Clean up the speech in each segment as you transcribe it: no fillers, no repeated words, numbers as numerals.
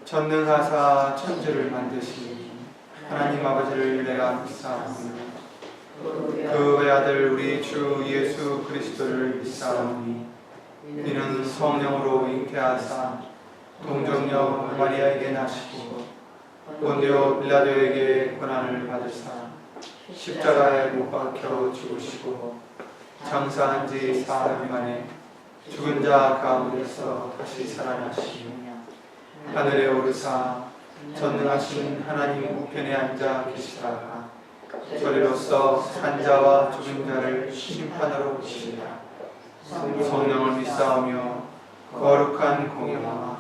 전능하사 천지를 만드신 하나님 아버지를 내가 믿사오니 그 외아들 우리 주 예수 그리스도를 믿사오니 이는 성령으로 잉태하사 동정녀 마리아에게 나시고 본디오 빌라도에게 고난을 받으사 십자가에 못 박혀 죽으시고 장사한 지 사흘 만에 죽은 자 가운데서 다시 살아나시며 하늘에 오르사 전능하신 하나님 우편에 앉아 계시다가 저리로서 산자와 죽은 자를 심판하러 오시리라. 성령을 믿사오며 거룩한 공예와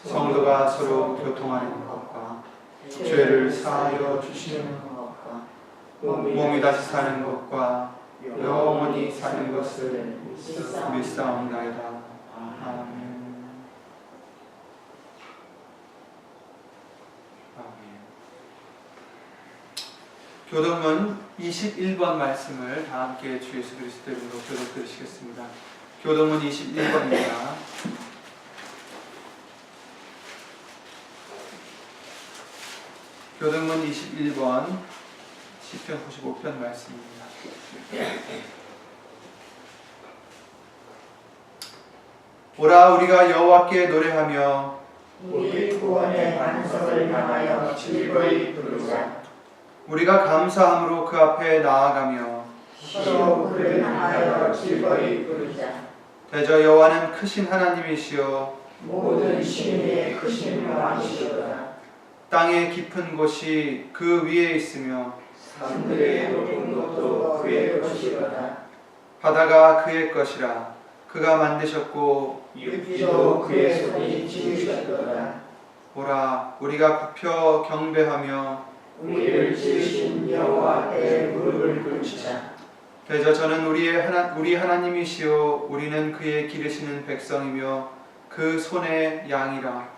성도가 서로 교통하는 것과 죄를 사하여 주시는 것과 몸이 다시 사는 것과 영원히 사는 것을 믿사옵나이다. 아멘. 교동문 21번 말씀을 다 함께 주 예수 그리스도 이름으로 교독 드리시겠습니다. 교동문 21번입니다. 교동문 21번 시편 95편 말씀입니다. 오라 우리가 여호와께 노래하며 우리 구원의 반석을 향하여 즐거이 부르자. 우리가 감사함으로 그 앞에 나아가며 서로 그를 향하여 즐거이 부르자. 대저 여호와는 크신 하나님이시요 모든 신의 크신 왕이시로다. 땅의 깊은 곳이 그 위에 있으며 산들의 높은 것도 그의 것이로다. 바다가 그의 것이라 그가 만드셨고 육지도 그의 손이 지으셨도다. 보라 우리가 굽혀 경배하며 우리를 지으신 여호와 앞에 무릎을 꿇자. 대저 저는 우리 하나님이시요 우리는 그의 기르시는 백성이며 그 손의 양이라.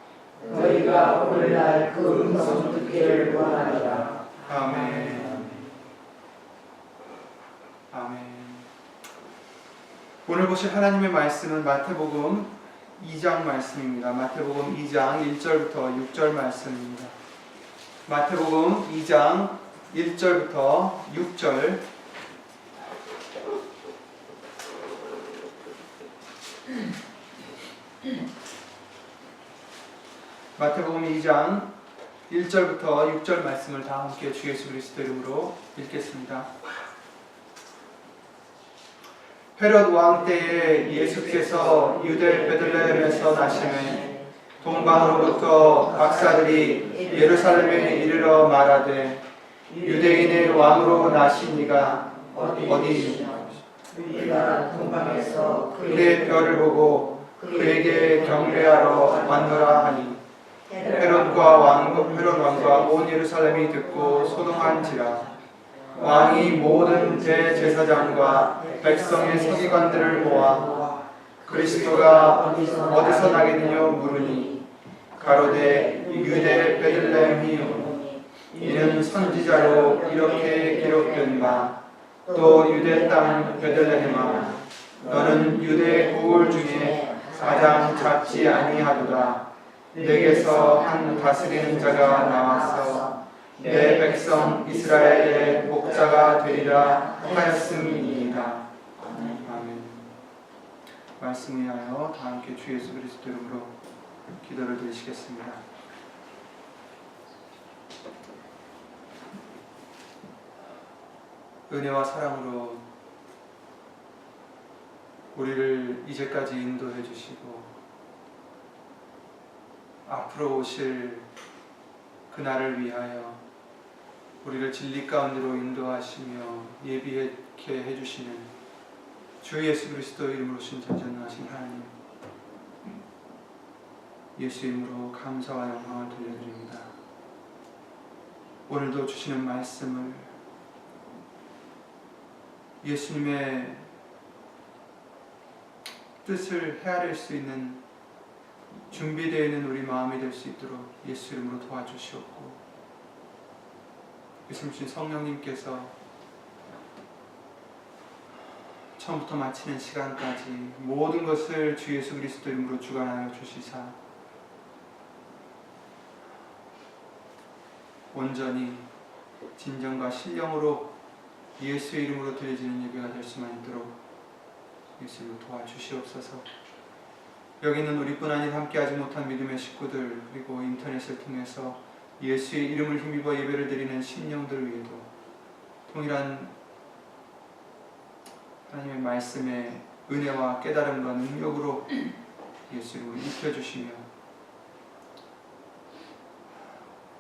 너희가 오늘날 그 음성 듣기를 원하노라. 아멘. 아멘. 오늘 보실 하나님의 말씀은 마태복음 2장 말씀입니다. 마태복음 2장 1절부터 6절 말씀입니다. 마태복음 2장 1절부터 6절. 마태복음 2장 1절부터 6절 말씀을 다 함께 주 예수 그리스도 이름으로 읽겠습니다. 헤롯 왕 때에 예수께서 유대 베들레헴에서 나시매 동방으로부터 박사들이 예루살렘에 이르러 말하되 유대인의 왕으로 나신 이가 어디 우리가 동방에서 그의 별을 보고 그에게 경배하러 왔노라 하니 헤롯 왕과 온 예루살렘이 듣고 소동한지라. 왕이 모든 대제사장과 백성의 서기관들을 모아 그리스도가 어디서 나겠느냐 물으니 가로되 유대 베들레헴이요 이는 선지자로 이렇게 기록된 바 또 유대 땅 베들레헴아 너는 유대 고을 중에 가장 작지 아니하도다. 내게서 한 다스리는 자가 나와서 내 백성 이스라엘의 목자가 되리라 하였음이니이다. 아멘. 말씀 위하여 다 함께 주 예수 그리스도 이름으로 기도를 드리시겠습니다. 은혜와 사랑으로 우리를 이제까지 인도해 주시고 앞으로 오실 그날을 위하여 우리를 진리 가운데로 인도하시며 예비하게 해주시는 주 예수 그리스도 이름으로 신전전능하신 하나님, 예수 이름으로 감사와 영광을 돌려드립니다. 오늘도 주시는 말씀을 예수님의 뜻을 헤아릴 수 있는 준비되어 있는 우리 마음이 될 수 있도록 예수 이름으로 도와주시옵고, 예수님 성령님께서 처음부터 마치는 시간까지 모든 것을 주 예수 그리스도 이름으로 주관하여 주시사 온전히 진정과 신령으로 예수의 이름으로 드려지는 예배가 될 수만 있도록 예수님 도와주시옵소서. 여기 있는 우리뿐 아닌 함께하지 못한 믿음의 식구들, 그리고 인터넷을 통해서 예수의 이름을 힘입어 예배를 드리는 심령들 위에도 동일한 하나님의 말씀의 은혜와 깨달음과 능력으로 예수 이름을 입혀주시며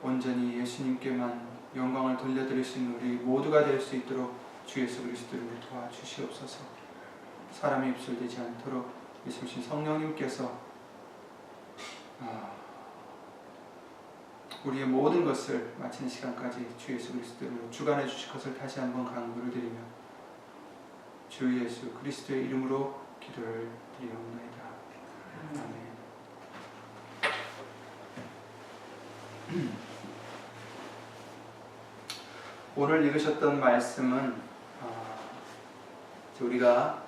온전히 예수님께만 영광을 돌려드릴 수 있는 우리 모두가 될 수 있도록 주 예수 그리스도를 도와주시옵소서. 사람의 입술 되지 않도록 예수님 성령님께서 우리의 모든 것을 마치는 시간까지 주 예수 그리스도로 주관해 주실 것을 다시 한번 간구를 드리며 주 예수 그리스도의 이름으로 기도를 드리옵나이다. 아멘. 오늘 읽으셨던 말씀은 우리가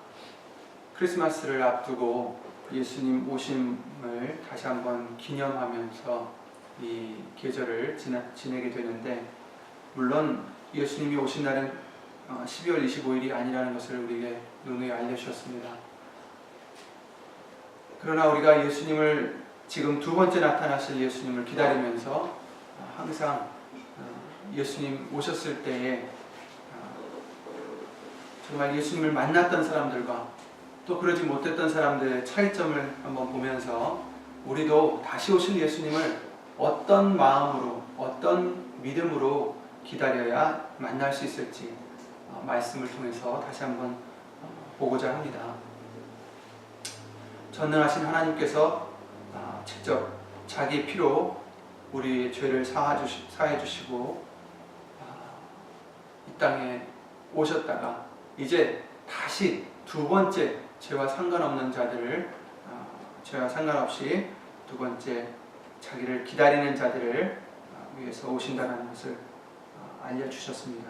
크리스마스를 앞두고 예수님 오심을 다시 한번 기념하면서 이 계절을 지내게 되는데, 물론 예수님이 오신 날은 12월 25일이 아니라는 것을 우리에게 누누이 알려주셨습니다. 그러나 우리가 예수님을 지금 두 번째 나타나실 예수님을 기다리면서 항상 예수님 오셨을 때에 정말 예수님을 만났던 사람들과 또 그러지 못했던 사람들의 차이점을 한번 보면서 우리도 다시 오실 예수님을 어떤 마음으로, 어떤 믿음으로 기다려야 만날 수 있을지 말씀을 통해서 다시 한번 보고자 합니다. 전능하신 하나님께서 직접 자기 피로 우리의 죄를 사해 주시고 이 땅에 오셨다가 이제 다시 두 번째 죄와 상관없는 자들을 죄와 상관없이 두 번째 자기를 기다리는 자들을 위해서 오신다는 것을 알려주셨습니다.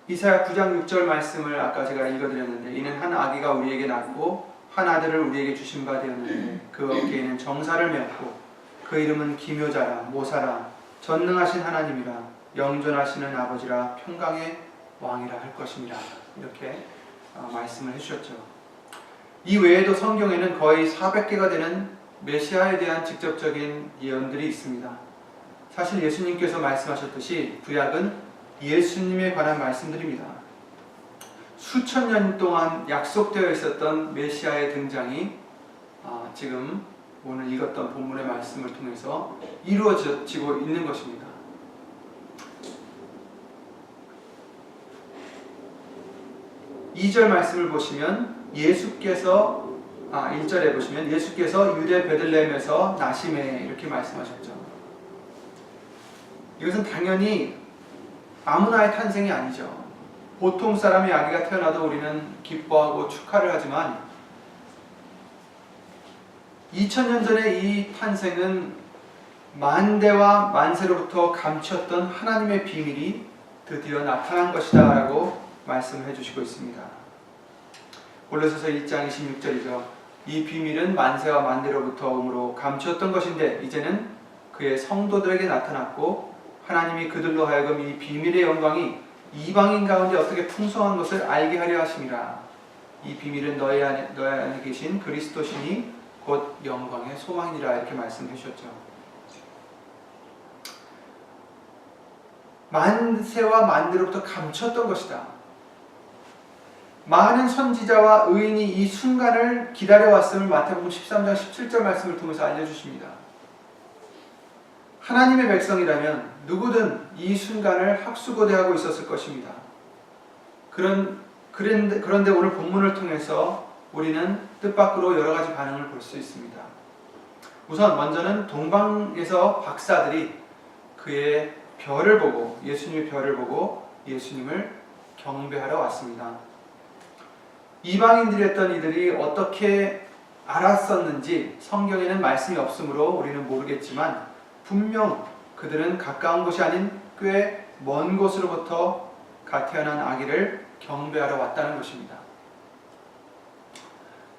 이사야 9장 6절 말씀을 아까 제가 읽어드렸는데, 이는 한 아기가 우리에게 낳고 한 아들을 우리에게 주신 바 되었는데 그 어깨에는 정사를 메었고 그 이름은 기묘자라, 모사라, 전능하신 하나님이라, 영존하시는 아버지라, 평강의 왕이라 할 것입니다. 이렇게 말씀을 해주셨죠. 이 외에도 성경에는 거의 400개가 되는 메시아에 대한 직접적인 예언들이 있습니다. 사실 예수님께서 말씀하셨듯이 구약은 예수님에 관한 말씀들입니다. 수천 년 동안 약속되어 있었던 메시아의 등장이 지금 오늘 읽었던 본문의 말씀을 통해서 이루어지고 있는 것입니다. 이 절 말씀을 보시면 예수께서 1절에 보시면 예수께서 유대 베들레헴에서 나심에 이렇게 말씀하셨죠. 이것은 당연히 아무나의 탄생이 아니죠. 보통 사람의 아기가 태어나도 우리는 기뻐하고 축하를 하지만 2000년 전에 이 탄생은 만대와 만세로부터 감추었던 하나님의 비밀이 드디어 나타난 것이다 라고 말씀을 해주시고 있습니다. 골로새서 1장 26절이죠. 이 비밀은 만세와 만대로부터 오므로 감추었던 것인데 이제는 그의 성도들에게 나타났고 하나님이 그들로 하여금 이 비밀의 영광이 이방인 가운데 어떻게 풍성한 것을 알게 하려 하심이라. 이 비밀은 너희 안에 계신 그리스도시니 곧 영광의 소망이라 이렇게 말씀해 주셨죠. 만세와 만대로부터 감췄던 것이다. 많은 선지자와 의인이 이 순간을 기다려왔음을 마태복음 13장 17절 말씀을 통해서 알려주십니다. 하나님의 백성이라면 누구든 이 순간을 학수고대하고 있었을 것입니다. 그런데 오늘 본문을 통해서 우리는 뜻밖으로 여러 가지 반응을 볼 수 있습니다. 우선 먼저는 동방에서 박사들이 그의 별을 보고, 예수님의 별을 보고 예수님을 경배하러 왔습니다. 이방인들이었던 이들이 어떻게 알았었는지 성경에는 말씀이 없으므로 우리는 모르겠지만 분명 그들은 가까운 곳이 아닌 꽤 먼 곳으로부터 갓 태어난 아기를 경배하러 왔다는 것입니다.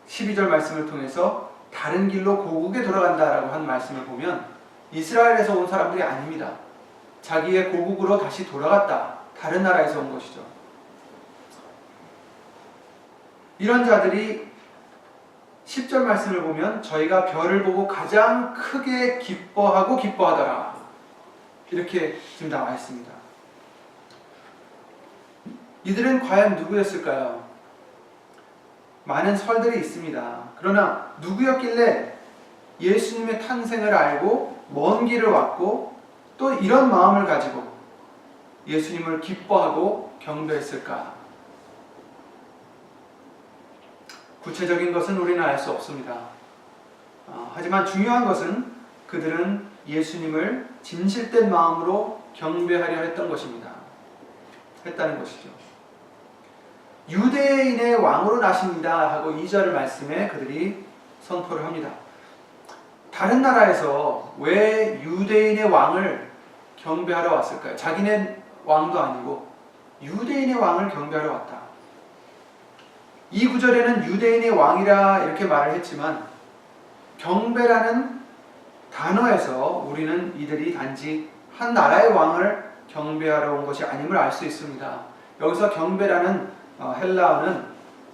12절 말씀을 통해서 다른 길로 고국에 돌아간다라고 한 말씀을 보면 이스라엘에서 온 사람들이 아닙니다. 자기의 고국으로 다시 돌아갔다. 다른 나라에서 온 것이죠. 이런 자들이 10절 말씀을 보면 저희가 별을 보고 가장 크게 기뻐하고 기뻐하더라. 이렇게 지금 나와 있습니다. 이들은 과연 누구였을까요? 많은 설들이 있습니다. 그러나 누구였길래 예수님의 탄생을 알고 먼 길을 왔고 또 이런 마음을 가지고 예수님을 기뻐하고 경배했을까? 구체적인 것은 우리는 알 수 없습니다. 하지만 중요한 것은 그들은 예수님을 진실된 마음으로 경배하려 했던 것입니다. 했다는 것이죠. 유대인의 왕으로 나십니다 하고 2절 말씀에 그들이 선포를 합니다. 다른 나라에서 왜 유대인의 왕을 경배하러 왔을까요? 자기네 왕도 아니고 유대인의 왕을 경배하러 왔다. 이 구절에는 유대인의 왕이라 이렇게 말을 했지만 경배라는 단어에서 우리는 이들이 단지 한 나라의 왕을 경배하러 온 것이 아님을 알 수 있습니다. 여기서 경배라는 헬라어는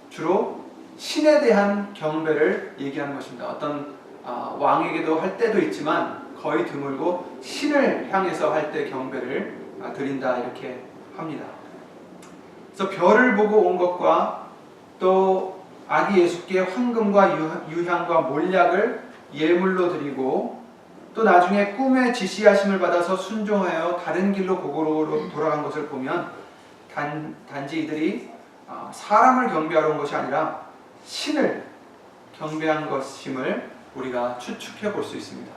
주로 신에 대한 경배를 얘기하는 것입니다. 어떤 왕에게도 할 때도 있지만 거의 드물고 신을 향해서 할 때 경배를 드린다 이렇게 합니다. 그래서 별을 보고 온 것과 또 아기 예수께 황금과 유향과 몰약을 예물로 드리고 또 나중에 꿈에 지시하심을 받아서 순종하여 다른 길로 고국으로 돌아간 것을 보면 단지 이들이 사람을 경배하러 온 것이 아니라 신을 경배한 것임을 우리가 추측해 볼 수 있습니다.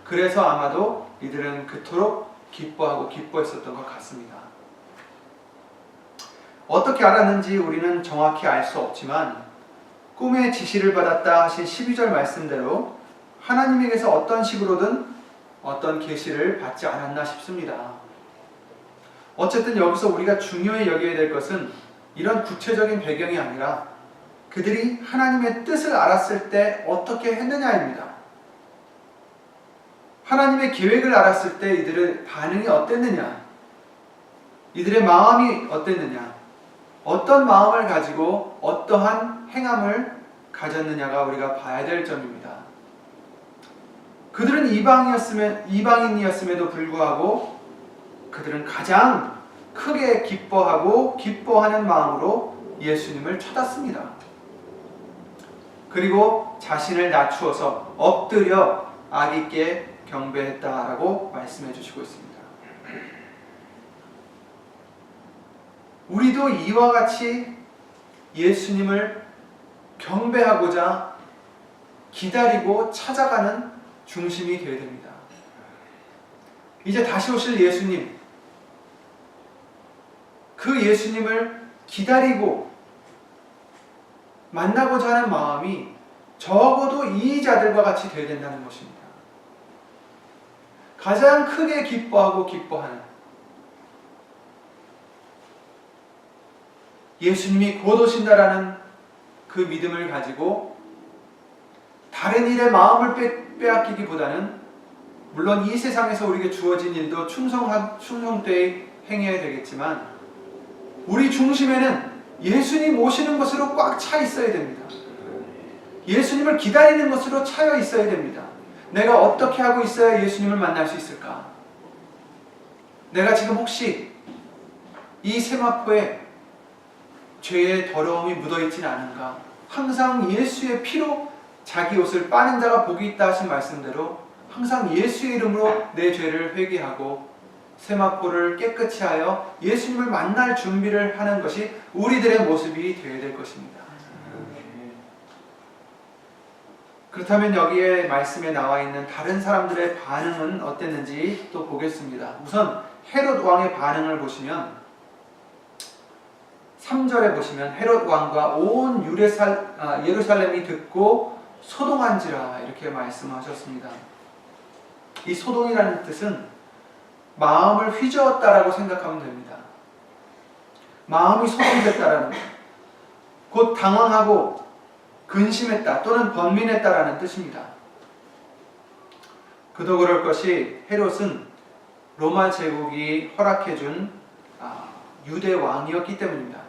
그래서 아마도 이들은 그토록 기뻐하고 기뻐했었던 것 같습니다. 어떻게 알았는지 우리는 정확히 알 수 없지만 꿈의 지시를 받았다 하신 12절 말씀대로 하나님에게서 어떤 식으로든 어떤 계시를 받지 않았나 싶습니다. 어쨌든 여기서 우리가 중요히 여겨야 될 것은 이런 구체적인 배경이 아니라 그들이 하나님의 뜻을 알았을 때 어떻게 했느냐입니다. 하나님의 계획을 알았을 때 이들의 반응이 어땠느냐, 이들의 마음이 어땠느냐, 어떤 마음을 가지고 어떠한 행함을 가졌느냐가 우리가 봐야 될 점입니다. 그들은 이방인이었음에도 불구하고 그들은 가장 크게 기뻐하고 기뻐하는 마음으로 예수님을 찾았습니다. 그리고 자신을 낮추어서 엎드려 아기께 경배했다라고 말씀해 주시고 있습니다. 우리도 이와 같이 예수님을 경배하고자 기다리고 찾아가는 중심이 되어야 됩니다. 이제 다시 오실 예수님, 그 예수님을 기다리고 만나고자 하는 마음이 적어도 이 자들과 같이 되어야 된다는 것입니다. 가장 크게 기뻐하고 기뻐하는 예수님이 곧 오신다라는 그 믿음을 가지고 다른 일에 마음을 빼앗기기보다는 물론 이 세상에서 우리에게 주어진 일도 충성되이 행해야 되겠지만 우리 중심에는 예수님 오시는 것으로 꽉 차 있어야 됩니다. 예수님을 기다리는 것으로 차여 있어야 됩니다. 내가 어떻게 하고 있어야 예수님을 만날 수 있을까? 내가 지금 혹시 이 세마포에 죄의 더러움이 묻어있지는 않은가? 항상 예수의 피로 자기 옷을 빠는 자가 복이 있다 하신 말씀대로 항상 예수의 이름으로 내 죄를 회개하고 세마포를 깨끗이 하여 예수님을 만날 준비를 하는 것이 우리들의 모습이 되어야 될 것입니다. 그렇다면 여기에 말씀에 나와 있는 다른 사람들의 반응은 어땠는지 또 보겠습니다. 우선 헤롯 왕의 반응을 보시면 3절에 보시면 헤롯 왕과 온 예루살렘이 듣고 소동한지라 이렇게 말씀하셨습니다. 이 소동이라는 뜻은 마음을 휘저었다라고 생각하면 됩니다. 마음이 소동됐다라는 것. 곧 당황하고 근심했다 또는 번민했다라는 뜻입니다. 그도 그럴 것이 헤롯은 로마 제국이 허락해준 유대 왕이었기 때문입니다.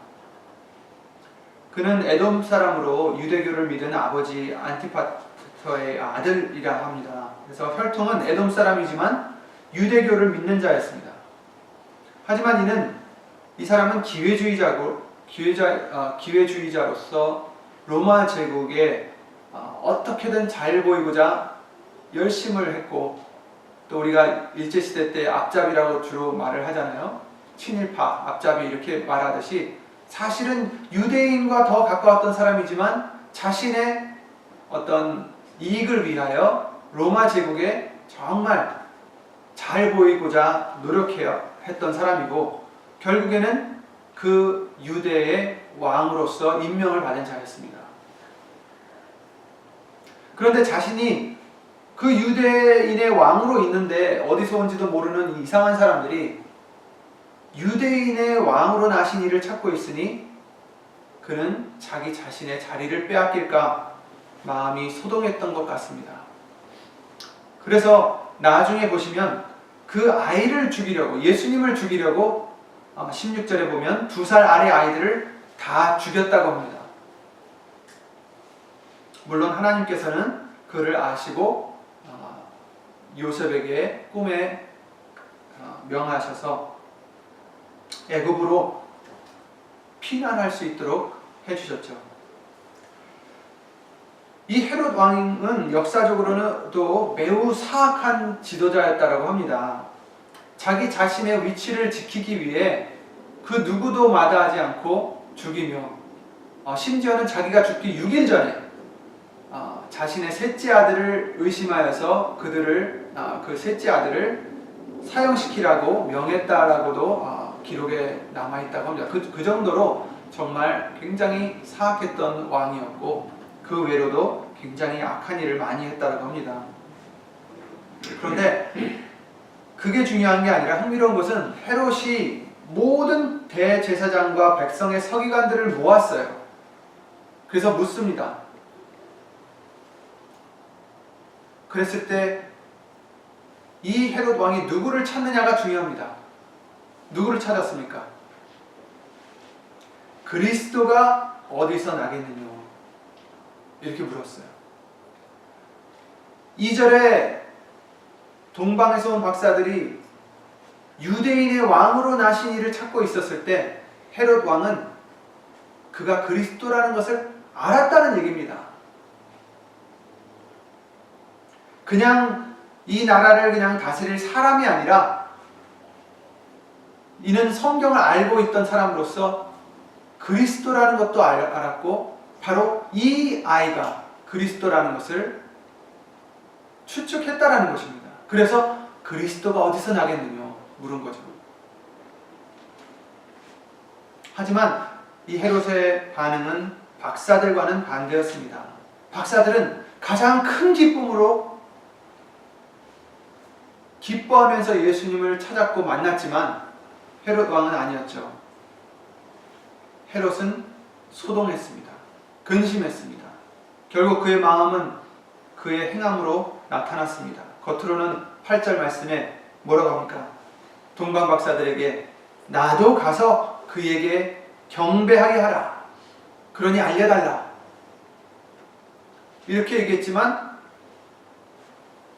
그는 에돔 사람으로 유대교를 믿은 아버지 안티파터의 아들이라 합니다. 그래서 혈통은 에돔 사람이지만 유대교를 믿는 자였습니다. 하지만 이 사람은 기회주의자로서 로마 제국에 어떻게든 잘 보이고자 열심을 했고, 또 우리가 일제시대 때 앞잡이라고 주로 말을 하잖아요. 친일파, 앞잡이 이렇게 말하듯이 사실은 유대인과 더 가까웠던 사람이지만 자신의 어떤 이익을 위하여 로마 제국에 정말 잘 보이고자 노력해야 했던 사람이고, 결국에는 그 유대의 왕으로서 임명을 받은 자였습니다. 그런데 자신이 그 유대인의 왕으로 있는데 어디서 온지도 모르는 이상한 사람들이 유대인의 왕으로 나신 이를 찾고 있으니 그는 자기 자신의 자리를 빼앗길까 마음이 소동했던 것 같습니다. 그래서 나중에 보시면 그 아이를 죽이려고, 예수님을 죽이려고 16절에 보면 2살 아래 아이들을 다 죽였다고 합니다. 물론 하나님께서는 그를 아시고 요셉에게 꿈에 명하셔서 애굽으로 피난할 수 있도록 해주셨죠. 이 헤롯 왕은 역사적으로도 매우 사악한 지도자였다고 합니다. 자기 자신의 위치를 지키기 위해 그 누구도 마다하지 않고 죽이며, 심지어는 자기가 죽기 6일 전에 자신의 셋째 아들을 의심하여서 그 셋째 아들을 사형시키라고 명했다라고도 기록에 남아있다고 합니다. 그 정도로 정말 굉장히 사악했던 왕이었고, 그 외로도 굉장히 악한 일을 많이 했다고 합니다. 그런데 그게 중요한 게 아니라 흥미로운 것은 헤롯이 모든 대제사장과 백성의 서기관들을 모았어요. 그래서 묻습니다. 그랬을 때 이 헤롯 왕이 누구를 찾느냐가 중요합니다. 누구를 찾았습니까? 그리스도가 어디서 나겠느냐, 이렇게 물었어요. 2절에 동방에서 온 박사들이 유대인의 왕으로 나신 이를 찾고 있었을 때 헤롯 왕은 그가 그리스도라는 것을 알았다는 얘기입니다. 그냥 이 나라를 그냥 다스릴 사람이 아니라 이는 성경을 알고 있던 사람으로서 그리스도라는 것도 알았고, 바로 이 아이가 그리스도라는 것을 추측했다라는 것입니다. 그래서 그리스도가 어디서 나겠느냐 물은 거죠. 하지만 이 헤롯의 반응은 박사들과는 반대였습니다. 박사들은 가장 큰 기쁨으로 기뻐하면서 예수님을 찾았고 만났지만 헤롯 왕은 아니었죠. 헤롯은 소동했습니다. 근심했습니다. 결국 그의 마음은 그의 행함으로 나타났습니다. 겉으로는 8절 말씀에 뭐라고 합니까? 동방 박사들에게 나도 가서 그에게 경배하게 하라. 그러니 알려달라. 이렇게 얘기했지만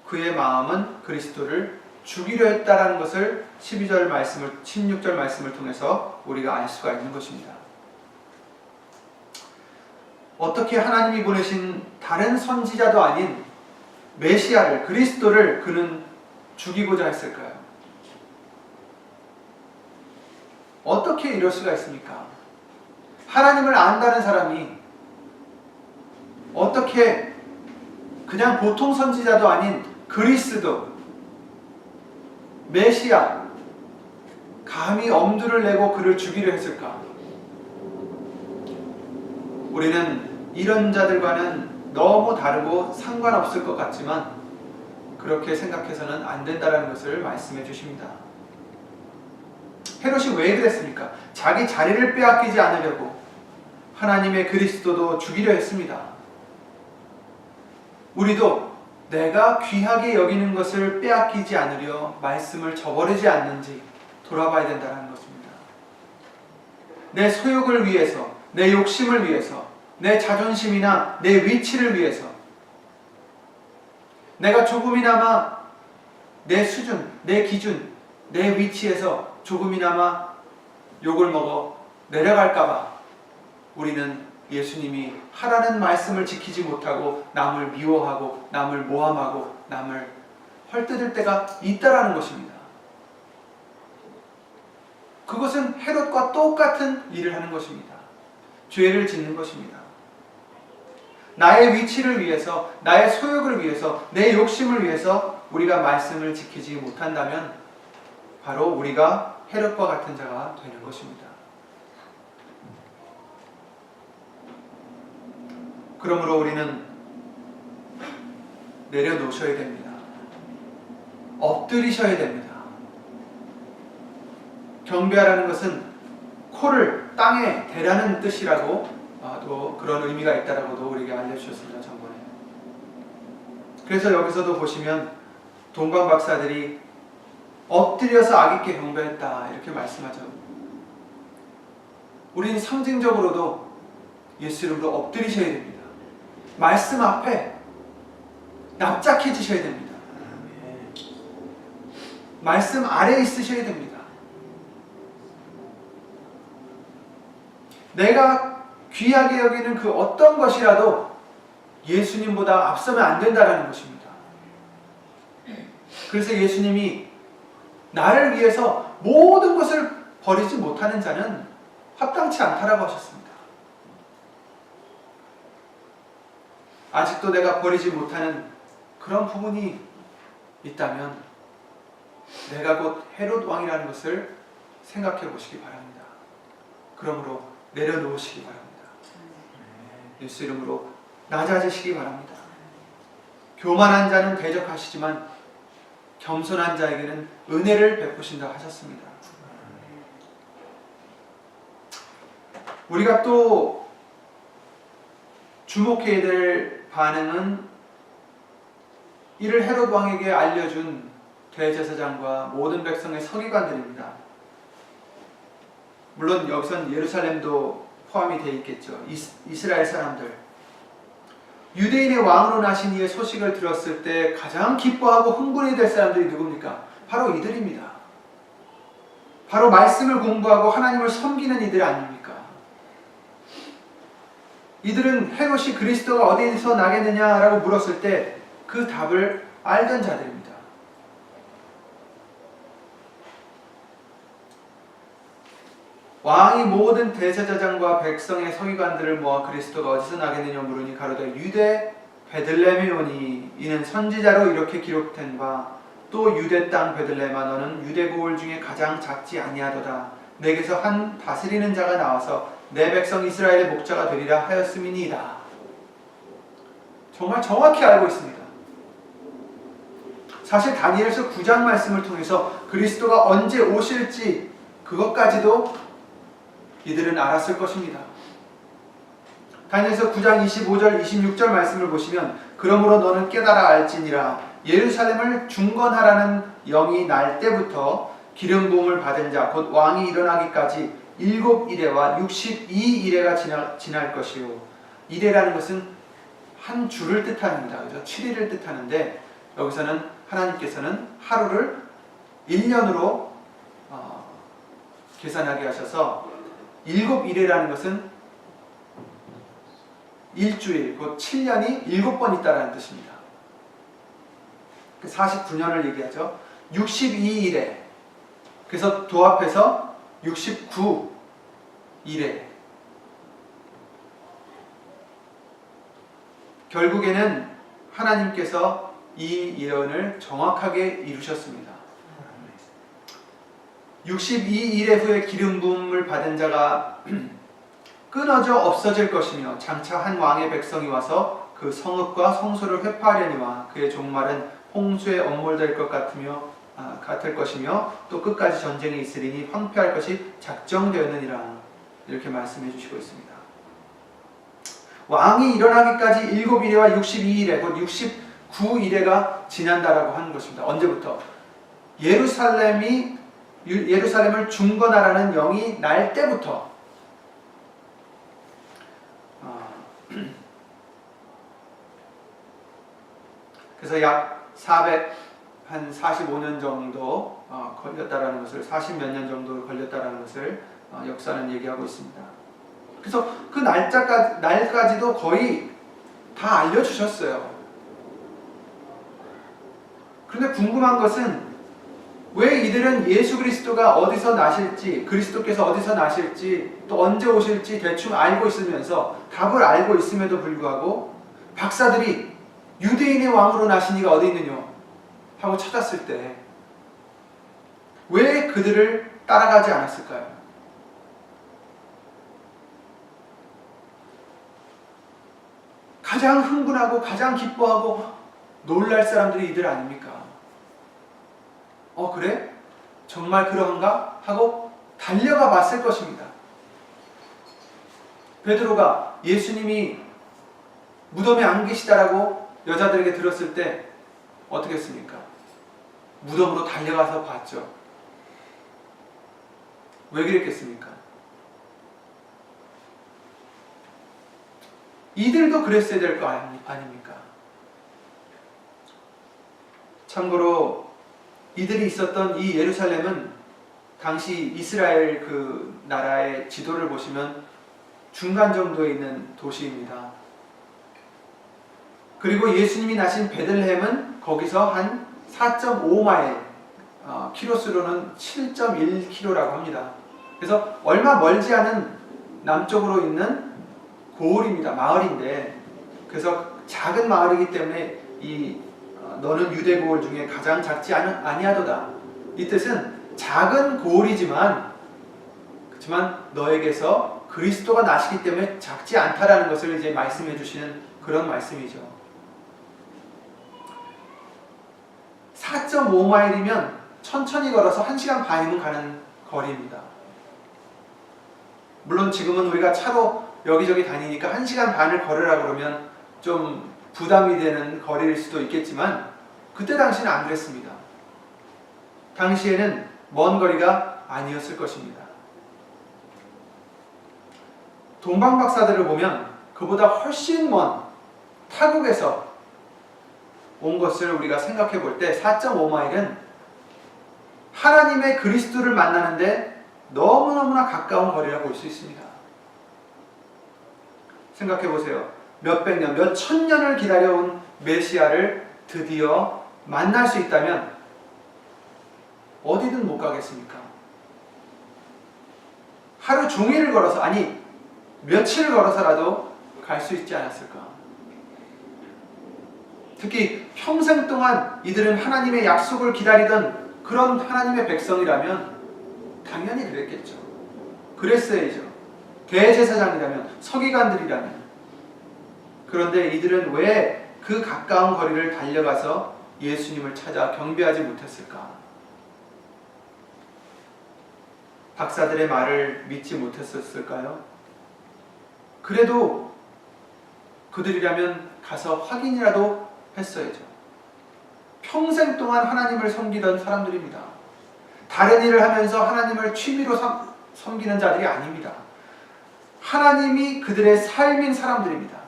그의 마음은 그리스도를 죽이려 했다라는 것을 16절 말씀을 통해서 우리가 알 수가 있는 것입니다. 어떻게 하나님이 보내신 다른 선지자도 아닌 메시아를, 그리스도를 그는 죽이고자 했을까요? 어떻게 이럴 수가 있습니까? 하나님을 안다는 사람이 어떻게 그냥 보통 선지자도 아닌 그리스도, 메시아, 감히 엄두를 내고 그를 죽이려 했을까? 우리는 이런 자들과는 너무 다르고 상관없을 것 같지만 그렇게 생각해서는 안 된다는 것을 말씀해 주십니다. 헤롯이 왜 그랬습니까? 자기 자리를 빼앗기지 않으려고 하나님의 그리스도도 죽이려 했습니다. 우리도 내가 귀하게 여기는 것을 빼앗기지 않으려 말씀을 저버리지 않는지 돌아봐야 된다는 것입니다. 내 소욕을 위해서, 내 욕심을 위해서, 내 자존심이나 내 위치를 위해서 내가 조금이나마 내 수준, 내 기준, 내 위치에서 조금이나마 욕을 먹어 내려갈까봐 우리는 예수님이 하라는 말씀을 지키지 못하고 남을 미워하고 남을 모함하고 남을 헐뜯을 때가 있다라는 것입니다. 그것은 헤롯과 똑같은 일을 하는 것입니다. 죄를 짓는 것입니다. 나의 위치를 위해서, 나의 소욕을 위해서, 내 욕심을 위해서 우리가 말씀을 지키지 못한다면 바로 우리가 헤롯과 같은 자가 되는 것입니다. 그러므로 우리는 내려놓으셔야 됩니다. 엎드리셔야 됩니다. 경배하라는 것은 코를 땅에 대라는 뜻이라고 또 그런 의미가 있다라고도 우리에게 알려주셨습니다. 전번에. 그래서 여기서도 보시면 동방 박사들이 엎드려서 악있게 경배했다 이렇게 말씀하죠. 우리는 상징적으로도 예수 이름으로 엎드리셔야 됩니다. 말씀 앞에 납작해지셔야 됩니다. 말씀 아래에 있으셔야 됩니다. 내가 귀하게 여기는 그 어떤 것이라도 예수님보다 앞서면 안 된다는 것입니다. 그래서 예수님이 나를 위해서 모든 것을 버리지 못하는 자는 합당치 않다라고 하셨습니다. 아직도 내가 버리지 못하는 그런 부분이 있다면 내가 곧 헤롯 왕이라는 것을 생각해 보시기 바랍니다. 그러므로 내려놓으시기 바랍니다. 예수 이름으로 낮아지시기 바랍니다. 교만한 자는 대적하시지만 겸손한 자에게는 은혜를 베푸신다 하셨습니다. 우리가 또 주목해야 될 반응은 이를 헤롯 왕에게 알려준 대제사장과 모든 백성의 서기관들입니다. 물론 여기선 예루살렘도 포함이 되어 있겠죠. 이스라엘 사람들. 유대인의 왕으로 나신 이의 소식을 들었을 때 가장 기뻐하고 흥분이 될 사람들이 누굽니까? 바로 이들입니다. 바로 말씀을 공부하고 하나님을 섬기는 이들 아닙니까? 이들은 헤롯이 그리스도가 어디서 나겠느냐라고 물었을 때 그 답을 알던 자들입니다. 왕이 모든 대제사장과 백성의 서기관들을 모아 그리스도가 어디서 나겠느냐 물으니 가로되 유대 베들레헴에 오니 이는 선지자로 이렇게 기록된 바 또 유대 땅 베들레헴아 너는 유대 고을 중에 가장 작지 아니하도다 내게서 한 다스리는 자가 나와서 내 백성 이스라엘의 목자가 되리라 하였음이니이다. 정말 정확히 알고 있습니다. 사실 다니엘서 9장 말씀을 통해서 그리스도가 언제 오실지 그것까지도 이들은 알았을 것입니다. 다니엘서 9장 25절 26절 말씀을 보시면 그러므로 너는 깨달아 알지니라 예루살렘을 중건하라는 영이 날 때부터 기름 부음을 받은 자 곧 왕이 일어나기까지 7이레와 62이레가 지날 것이요. 이레라는 것은 한 주를 뜻합니다. 그죠? 7일을 뜻하는데 여기서는 하나님께서는 하루를 1년으로 계산하게 하셔서 7이레라는 것은 일주일, 곧 7년이 7번 있다는 뜻입니다. 49년을 얘기하죠. 62일에 그래서 도합해서 69일에 결국에는 하나님께서 이 예언을 정확하게 이루셨습니다. 62일의 후에 기름 부음을 받은 자가 끊어져 없어질 것이며 장차 한 왕의 백성이 와서 그 성읍과 성소를 회파하려니와 그의 종말은 홍수에 엄몰될 것 같을 것이며 또 끝까지 전쟁이 있으리니 황폐할 것이 작정되었느니라 이렇게 말씀해 주시고 있습니다. 왕이 일어나기까지 7일에와 62일에 곧 69일에가 지난다라고 하는 것입니다. 언제부터? 예루살렘을 중건하라는 영이 날 때부터. 그래서 약 45년 정도 걸렸다라는 것을, 40몇 년 정도 걸렸다라는 것을 역사는 얘기하고 있습니다. 그래서 그 날까지도 거의 다 알려주셨어요. 그런데 궁금한 것은 왜 이들은 예수 그리스도가 어디서 나실지, 그리스도께서 어디서 나실지, 또 언제 오실지 대충 알고 있으면서, 답을 알고 있음에도 불구하고 박사들이 유대인의 왕으로 나신 이가 어디 있느냐 하고 찾았을 때 왜 그들을 따라가지 않았을까요? 가장 흥분하고 가장 기뻐하고 놀랄 사람들이 이들 아닙니까? 그래? 정말 그런가? 하고 달려가 봤을 것입니다. 베드로가 예수님이 무덤에 안 계시다라고 여자들에게 들었을 때 어떻게 했습니까? 무덤으로 달려가서 봤죠. 왜 그랬겠습니까? 이들도 그랬어야 될 거 아닙니까? 참고로 이들이 있었던 이 예루살렘은 당시 이스라엘 그 나라의 지도를 보시면 중간 정도에 있는 도시입니다. 그리고 예수님이 나신 베들레헴은 거기서 한 4.5마일, 키로수로는 7.1km라고 합니다. 그래서 얼마 멀지 않은 남쪽으로 있는 고을입니다. 마을인데, 그래서 작은 마을이기 때문에 너는 유대 고을 중에 가장 작지 아니하도다. 이 뜻은 작은 고을이지만 그렇지만 너에게서 그리스도가 나시기 때문에 작지 않다라는 것을 이제 말씀해 주시는 그런 말씀이죠. 4.5마일이면 천천히 걸어서 1시간 반이면 가는 거리입니다. 물론 지금은 우리가 차로 여기저기 다니니까 1시간 반을 걸으라 그러면 좀 부담이 되는 거리일 수도 있겠지만 그때 당시는 안 그랬습니다. 당시에는 먼 거리가 아니었을 것입니다. 동방 박사들을 보면 그보다 훨씬 먼 타국에서 온 것을 우리가 생각해 볼 때 4.5마일은 하나님의 그리스도를 만나는데 너무너무나 가까운 거리라고 볼 수 있습니다. 생각해 보세요. 몇백 년, 몇천 년을 기다려온 메시아를 드디어 만날 수 있다면 어디든 못 가겠습니까? 하루 종일을 걸어서, 아니 며칠을 걸어서라도 갈 수 있지 않았을까? 특히 평생 동안 이들은 하나님의 약속을 기다리던 그런 하나님의 백성이라면 당연히 그랬겠죠. 그랬어야죠. 대제사장이라면, 서기관들이라면. 그런데 이들은 왜 그 가까운 거리를 달려가서 예수님을 찾아 경배하지 못했을까? 박사들의 말을 믿지 못했었을까요? 그래도 그들이라면 가서 확인이라도 했어야죠. 평생 동안 하나님을 섬기던 사람들입니다. 다른 일을 하면서 하나님을 취미로 섬기는 자들이 아닙니다. 하나님이 그들의 삶인 사람들입니다.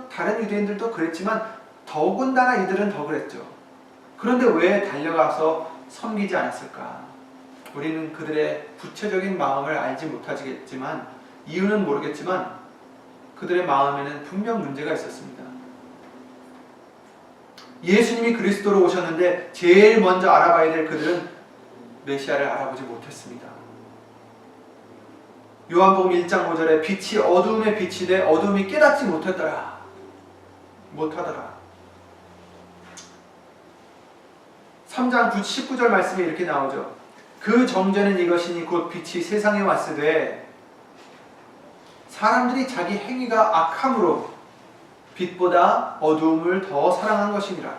다른 유대인들도 그랬지만 더군다나 이들은 더 그랬죠. 그런데 왜 달려가서 섬기지 않았을까? 우리는 그들의 구체적인 마음을 알지 못하겠지만, 이유는 모르겠지만 그들의 마음에는 분명 문제가 있었습니다. 예수님이 그리스도로 오셨는데 제일 먼저 알아봐야 될 그들은 메시아를 알아보지 못했습니다. 요한복음 1장 5절에 빛이 어두움에 비치되 어두움이 깨닫지 못하더라. 3장 19절 말씀에 이렇게 나오죠. 그 정죄는 이것이니 곧 빛이 세상에 왔으되 사람들이 자기 행위가 악함으로 빛보다 어두움을 더 사랑한 것이니라.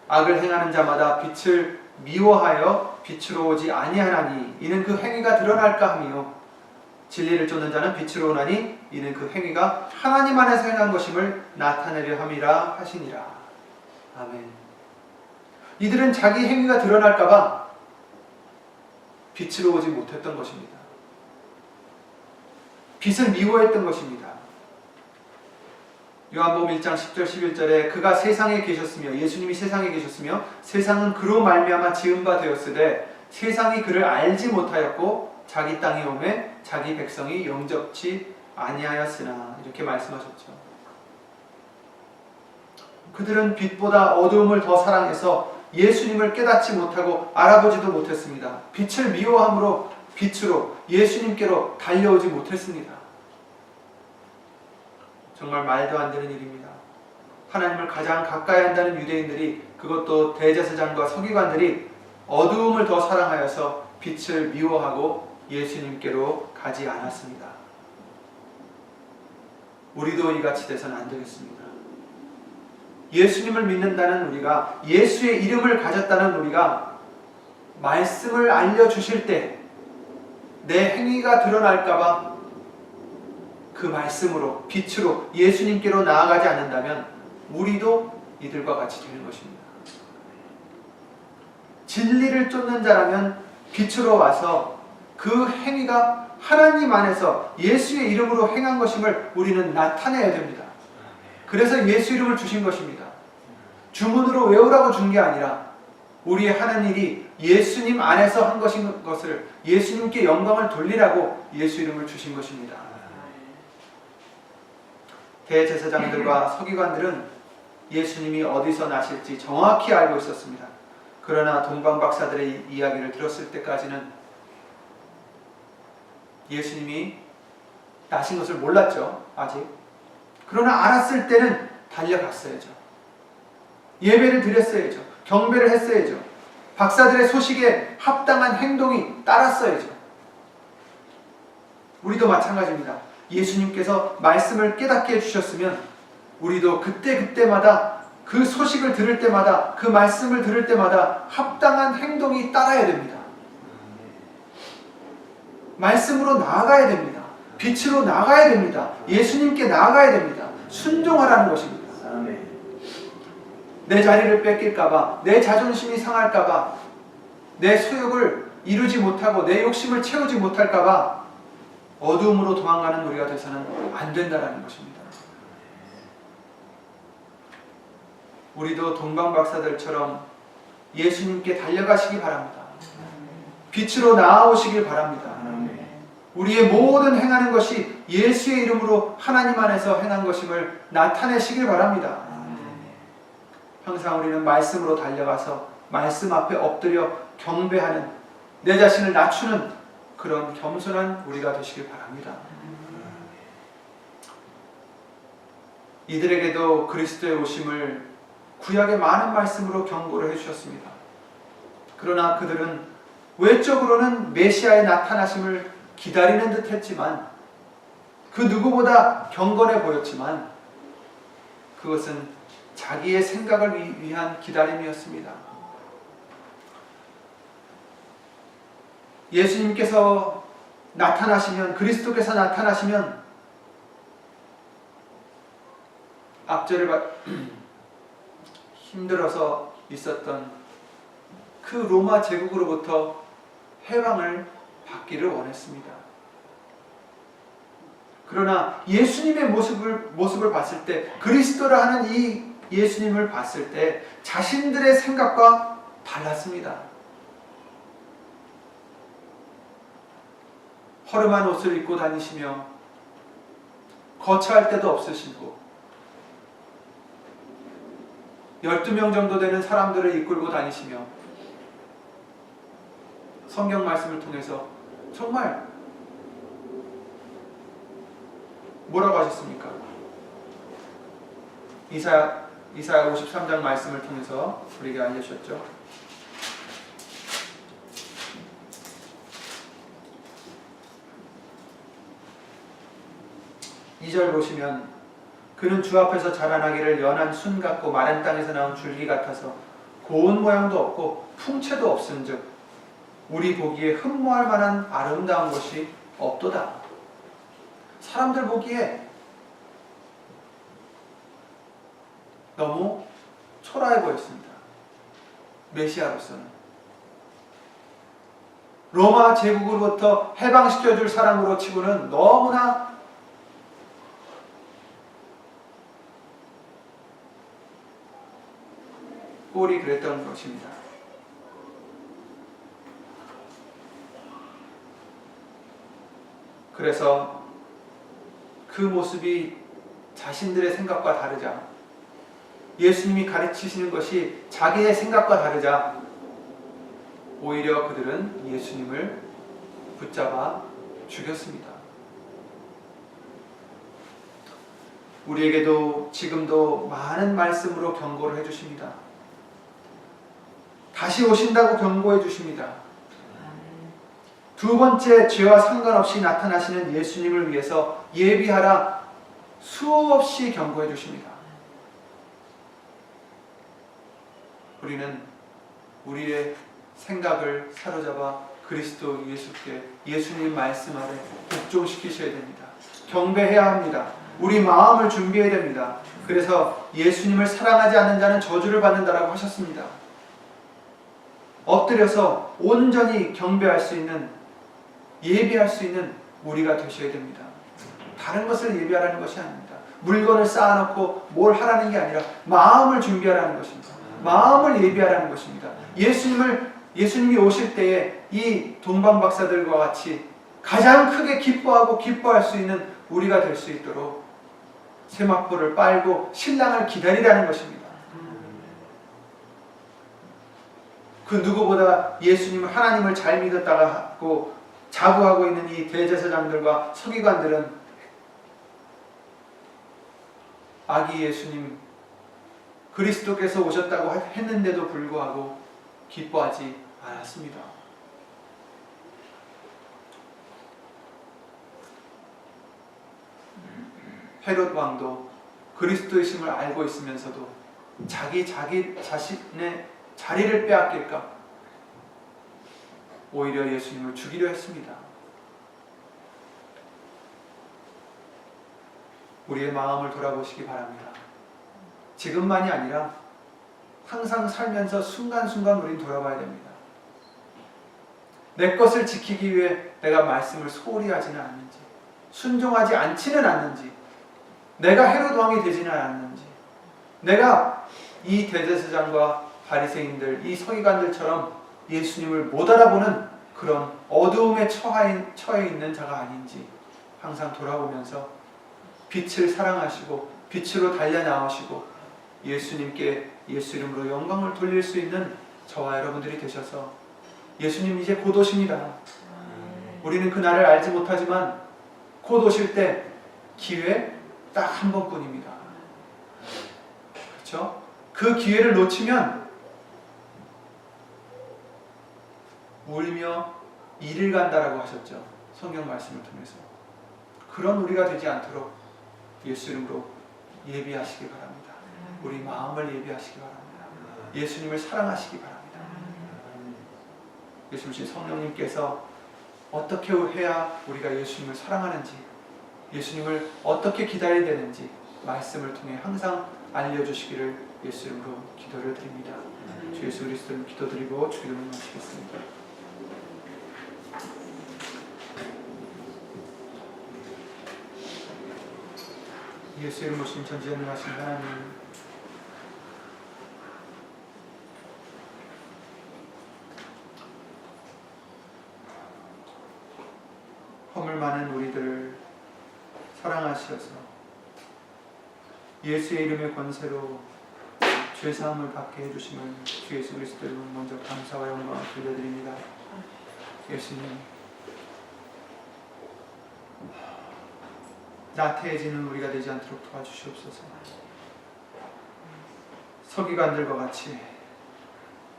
악을 행하는 자마다 빛을 미워하여 빛으로 오지 아니하나니 이는 그 행위가 드러날까 하며 진리를 쫓는 자는 빛으로 오나니 이는 그 행위가 하나님 안에서 행한 것임을 나타내려 함이라 하시니라. 아멘. 이들은 자기 행위가 드러날까봐 빛으로 오지 못했던 것입니다. 빛을 미워했던 것입니다. 요한복음 1장 10절 11절에 그가 세상에 계셨으며 예수님이 세상에 계셨으며 세상은 그로 말미암아 지은 바 되었으되 세상이 그를 알지 못하였고 자기 땅에 오매 자기 백성이 영접치 아니하였으나 이렇게 말씀하셨죠. 그들은 빛보다 어두움을 더 사랑해서 예수님을 깨닫지 못하고 알아보지도 못했습니다. 빛을 미워함으로 빛으로 예수님께로 달려오지 못했습니다. 정말 말도 안 되는 일입니다. 하나님을 가장 가까이 한다는 유대인들이, 그것도 대제사장과 서기관들이 어두움을 더 사랑하여서 빛을 미워하고 예수님께로 가지 않았습니다. 우리도 이같이 돼서는 안 되겠습니다. 예수님을 믿는다는 우리가, 예수의 이름을 가졌다는 우리가 말씀을 알려주실 때 내 행위가 드러날까봐 그 말씀으로, 빛으로 예수님께로 나아가지 않는다면 우리도 이들과 같이 되는 것입니다. 진리를 쫓는 자라면 빛으로 와서 그 행위가 하나님 안에서 예수의 이름으로 행한 것임을 우리는 나타내야 됩니다. 그래서 예수 이름을 주신 것입니다. 주문으로 외우라고 준 게 아니라 우리의 하는 일이 예수님 안에서 한 것인 것을, 예수님께 영광을 돌리라고 예수 이름을 주신 것입니다. 대제사장들과 서기관들은 예수님이 어디서 나실지 정확히 알고 있었습니다. 그러나 동방박사들의 이야기를 들었을 때까지는 예수님이 나신 것을 몰랐죠. 아직. 그러나 알았을 때는 달려갔어야죠. 예배를 드렸어야죠. 경배를 했어야죠. 박사들의 소식에 합당한 행동이 따랐어야죠. 우리도 마찬가지입니다. 예수님께서 말씀을 깨닫게 해주셨으면 우리도 그때마다 그 소식을 들을 때마다, 그 말씀을 들을 때마다 합당한 행동이 따라야 됩니다. 말씀으로 나아가야 됩니다. 빛으로 나아가야 됩니다. 예수님께 나아가야 됩니다. 순종하라는 것입니다. 내 자리를 뺏길까봐, 내 자존심이 상할까봐, 내 소욕을 이루지 못하고 내 욕심을 채우지 못할까봐 어두움으로 도망가는 우리가 돼서는 안 된다는 것입니다. 우리도 동방박사들처럼 예수님께 달려가시기 바랍니다. 빛으로 나아오시길 바랍니다. 우리의 모든 행하는 것이 예수의 이름으로 하나님 안에서 행한 것임을 나타내시길 바랍니다. 항상 우리는 말씀으로 달려가서 말씀 앞에 엎드려 경배하는, 내 자신을 낮추는 그런 겸손한 우리가 되시길 바랍니다. 이들에게도 그리스도의 오심을 구약의 많은 말씀으로 경고를 해주셨습니다. 그러나 그들은 외적으로는 메시아의 나타나심을 기다리는 듯 했지만, 그 누구보다 경건해 보였지만 그것은 자기의 생각을 위한 기다림이었습니다. 예수님께서 나타나시면, 그리스도께서 나타나시면 앞절을 힘들어서 있었던 그 로마 제국으로부터 해방을 받기를 원했습니다. 그러나 예수님의 모습을 봤을 때, 그리스도라 하는 이 예수님을 봤을 때 자신들의 생각과 달랐습니다. 허름한 옷을 입고 다니시며 거처할 데도 없으시고 12명 정도 되는 사람들을 이끌고 다니시며 성경 말씀을 통해서 정말 뭐라고 하셨습니까? 이사야 53장 말씀을 통해서 우리에게 알려주셨죠. 이 절 보시면, 그는 주 앞에서 자라나기를 연한 순 같고 마른 땅에서 나온 줄기 같아서 고운 모양도 없고 풍채도 없은즉 우리 보기에 흠모할 만한 아름다운 것이 없도다. 사람들 보기에 너무 초라해 보였습니다. 메시아로서는. 로마 제국으로부터 해방시켜줄 사람으로 치고는 너무나 꼴이 그랬던 것입니다. 그래서 그 모습이 자신들의 생각과 다르자, 예수님이 가르치시는 것이 자기의 생각과 다르자 오히려 그들은 예수님을 붙잡아 죽였습니다. 우리에게도 지금도 많은 말씀으로 경고를 해주십니다. 다시 오신다고 경고해 주십니다. 두 번째, 죄와 상관없이 나타나시는 예수님을 위해서 예비하라 수없이 경고해 주십니다. 우리는 우리의 생각을 사로잡아 그리스도 예수께, 예수님 말씀 아래 복종시키셔야 됩니다. 경배해야 합니다. 우리 마음을 준비해야 됩니다. 그래서 예수님을 사랑하지 않는 자는 저주를 받는다라고 하셨습니다. 엎드려서 온전히 경배할 수 있는, 예비할 수 있는 우리가 되셔야 됩니다. 다른 것을 예비하라는 것이 아닙니다. 물건을 쌓아놓고 뭘 하라는 게 아니라 마음을 준비하라는 것입니다. 마음을 예비하라는 것입니다. 예수님이 오실 때에 이 동방박사들과 같이 가장 크게 기뻐하고 기뻐할 수 있는 우리가 될 수 있도록 세마포를 빨고 신랑을 기다리라는 것입니다. 그 누구보다 예수님 하나님을 잘 믿었다가 하고 자부하고 있는 이 대제사장들과 서기관들은 아기 예수님 그리스도께서 오셨다고 했는데도 불구하고 기뻐하지 않았습니다. 헤롯 왕도 그리스도이심을 알고 있으면서도 자기 자신의 자리를 빼앗길까 오히려 예수님을 죽이려 했습니다. 우리의 마음을 돌아보시기 바랍니다. 지금만이 아니라 항상 살면서 순간순간 우린 돌아봐야 됩니다. 내 것을 지키기 위해 내가 말씀을 소홀히 하지는 않는지, 순종하지 않지는 않는지, 내가 헤롯 왕이 되지는 않는지, 내가 이 대제사장과 바리새인들, 이 서기관들처럼 예수님을 못 알아보는 그런 어두움에 처해 있는 자가 아닌지 항상 돌아보면서 빛을 사랑하시고 빛으로 달려나오시고 예수님께 예수 이름으로 영광을 돌릴 수 있는 저와 여러분들이 되셔서, 예수님 이제 곧 오십니다. 우리는 그날을 알지 못하지만 곧 오실 때 기회 딱 한 번뿐입니다. 그렇죠? 그 기회를 놓치면 울며 이를 간다라고 하셨죠. 성경 말씀을 통해서. 그런 우리가 되지 않도록 예수 이름으로 예비하시기 바랍니다. 우리 마음을 예비하시기 바랍니다. 예수님을 사랑하시기 바랍니다. 예수님 성령님께서 어떻게 해야 우리가 예수님을 사랑하는지, 예수님을 어떻게 기다려야 되는지 말씀을 통해 항상 알려주시기를 예수 이름으로 기도를 드립니다. 주 예수 그리스도를 기도드리고 주기도를 마치겠습니다. 예수 이름 오신 전지전능하신 하나님, 허물 많은 우리들을 사랑하셔서 예수의 이름의 권세로 죄사함을 받게 해주심을 주 예수 그리스도 이름 먼저 감사와 영광을 돌려드립니다. 예수님, 나태해지는 우리가 되지 않도록 도와주시옵소서. 서기관들과 같이,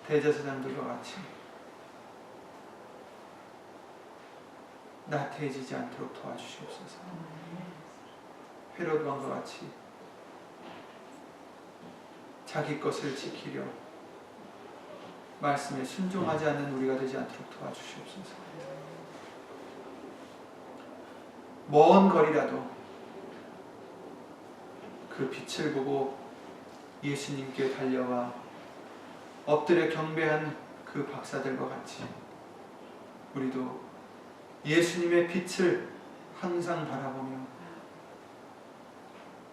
대제사장들과 같이 나태해지지 않도록 도와주시옵소서. 헤롯 왕과 같이 자기 것을 지키려 말씀에 순종하지 않는 우리가 되지 않도록 도와주시옵소서. 먼 거리라도 그 빛을 보고 예수님께 달려와 엎드려 경배한 그 박사들과 같이 우리도 예수님의 빛을 항상 바라보며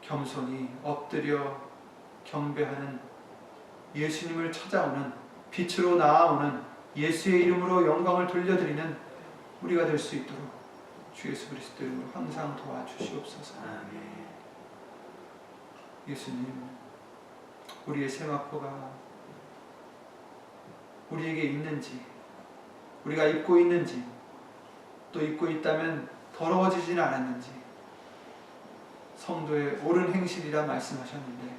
겸손히 엎드려 경배하는 예수님을 찾아오는 빛으로 나아오는 예수의 이름으로 영광을 돌려드리는 우리가 될 수 있도록 주 예수 그리스도 이름으로 항상 도와주시옵소서. 예수님, 우리의 세마포가 우리에게 있는지, 우리가 입고 있는지, 또 입고 있다면 더러워지진 않았는지, 성도의 옳은 행실이라 말씀하셨는데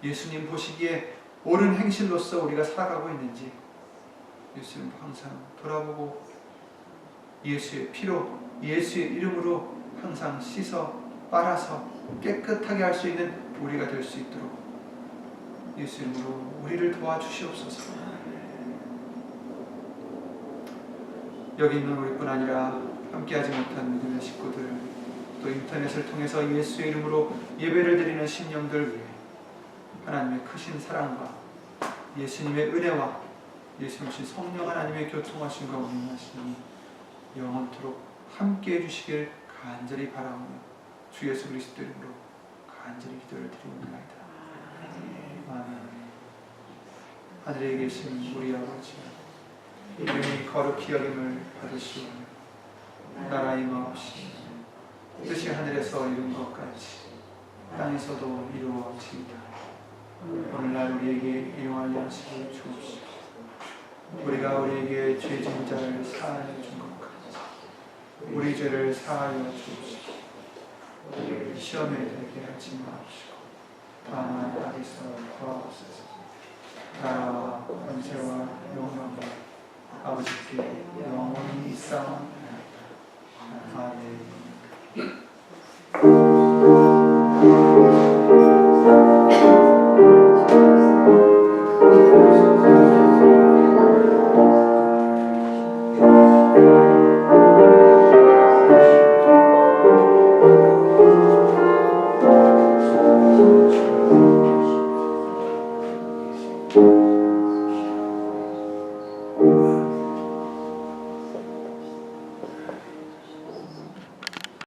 예수님 보시기에 옳은 행실로서 우리가 살아가고 있는지 예수님 항상 돌아보고 예수의 피로, 예수의 이름으로 항상 씻어 빨아서 깨끗하게 할 수 있는 우리가 될 수 있도록 예수 이름으로 우리를 도와주시옵소서. 여기 있는 우리뿐 아니라 함께하지 못한 믿음의 식구들, 또 인터넷을 통해서 예수의 이름으로 예배를 드리는 심령들 위해 하나님의 크신 사랑과 예수님의 은혜와 예수님 신 성령 하나님의 교통하심과 운행하심이 영원토록 함께해 주시길 간절히 바라오며 주 예수 그리스도 이름으로 간절히 기도를 드리옵나이다. 아멘. 하늘에 계신 우리 아버지, 이름이 거룩히 여김을 받으시오며 나라 임하옵시며 뜻이 하늘에서 이룬 것 같이 땅에서도 이루어지이다. 오늘날 우리에게 일용할 양식을 주옵시고 우리가 우리에게 죄진 자를 사하여 준 것 같이 우리 죄를 사하여 주옵시고 시험에 들게 하지 마옵시고 다만 악에서 구하옵소서. 나라와 권세와 영광과 아버지께 영원히 있사옵나이다.